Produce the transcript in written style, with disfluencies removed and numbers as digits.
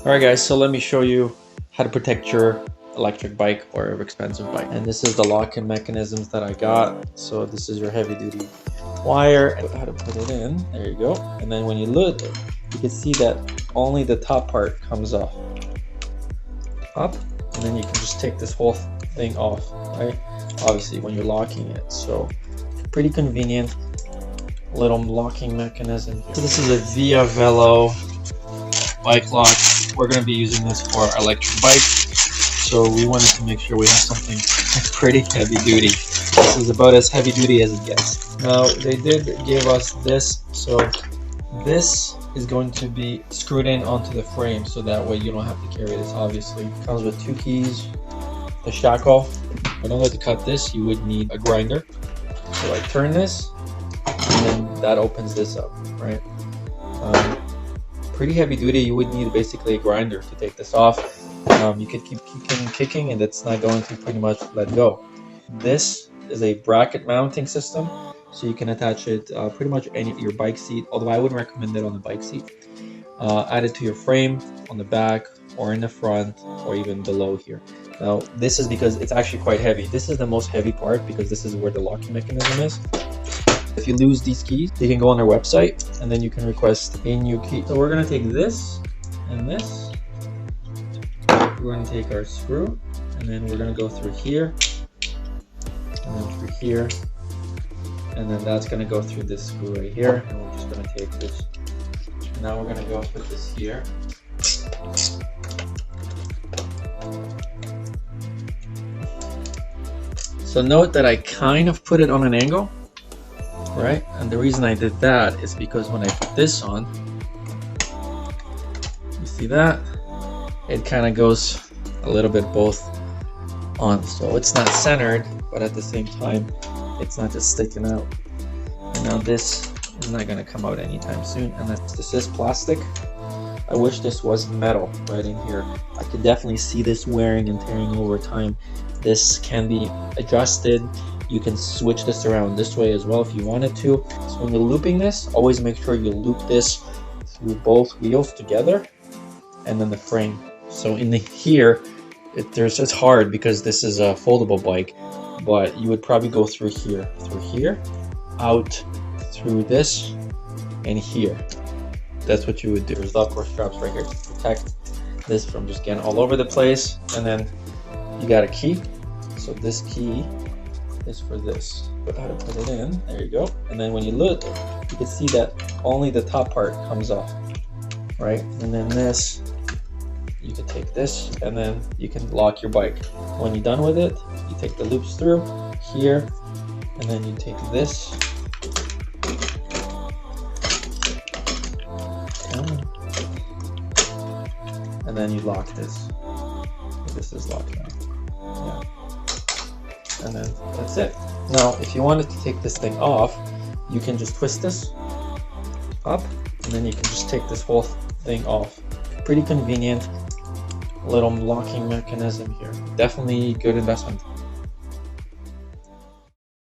Alright guys, so let me show you how to protect your electric bike or expensive bike. And this is the lock-in mechanisms that I got. So this is your heavy duty wire, how to put it in, there you go. And then when you look, you can see that only the top part comes off. Up, and then you can just take this whole thing off, right? Obviously when you're locking it. So pretty convenient little locking mechanism here. So this is a Via Velo bike lock. We're going to be using this for our electric bike, so we wanted to make sure we have something pretty heavy duty. This is about as heavy duty as it gets. Now they did give us this, so this is going to be screwed in onto the frame, so that way you don't have to carry this. Obviously it comes with 2 keys, the shackle. In order to cut this, you would need a grinder. So I turn this, and then that opens this up, right? Pretty heavy duty. You would need basically a grinder to take this off. You could keep kicking and it's not going to pretty much let go. This is a bracket mounting system, so you can attach it pretty much your bike seat, although I wouldn't recommend it on the bike seat. Add it to your frame on the back or in the front or even below here. Now this is because it's actually quite heavy. This is the most heavy part because this is where the locking mechanism is. If you lose these keys, you can go on their website and then you can request a new key. So we're going to take this and this. We're going to take our screw and then we're going to go through here and then through here, and then that's going to go through this screw right here, and we're just going to take this. And now we're going to go put this here. So note that I kind of put it on an angle. Right, and the reason I did that is because when I put this on, you see that it kind of goes a little bit both on, so it's not centered, but at the same time it's not just sticking out. And now this is not going to come out anytime soon, and this is plastic. I wish this was metal right in here. I could definitely see this wearing and tearing over time. This can be adjusted. You can switch this around this way as well if you wanted to. So when you're looping this, always make sure you loop this through both wheels together and then the frame. So in here, it's hard because this is a foldable bike, but you would probably go through here, out through this, and here. That's what you would do. There's Velcro straps right here to protect this from just getting all over the place. And then you got a key. So this key is for this. But how to put it in, there you go. And then when you look, you can see that only the top part comes off, right? And then this, you can take this and then you can lock your bike. When you're done with it, you take the loops through here, and then you take this, and then you lock this. This is locked now. Yeah. And then that's it. Now if you wanted to take this thing off, you can just twist this up and then you can just take this whole thing off. Pretty convenient little locking mechanism here. Definitely good investment.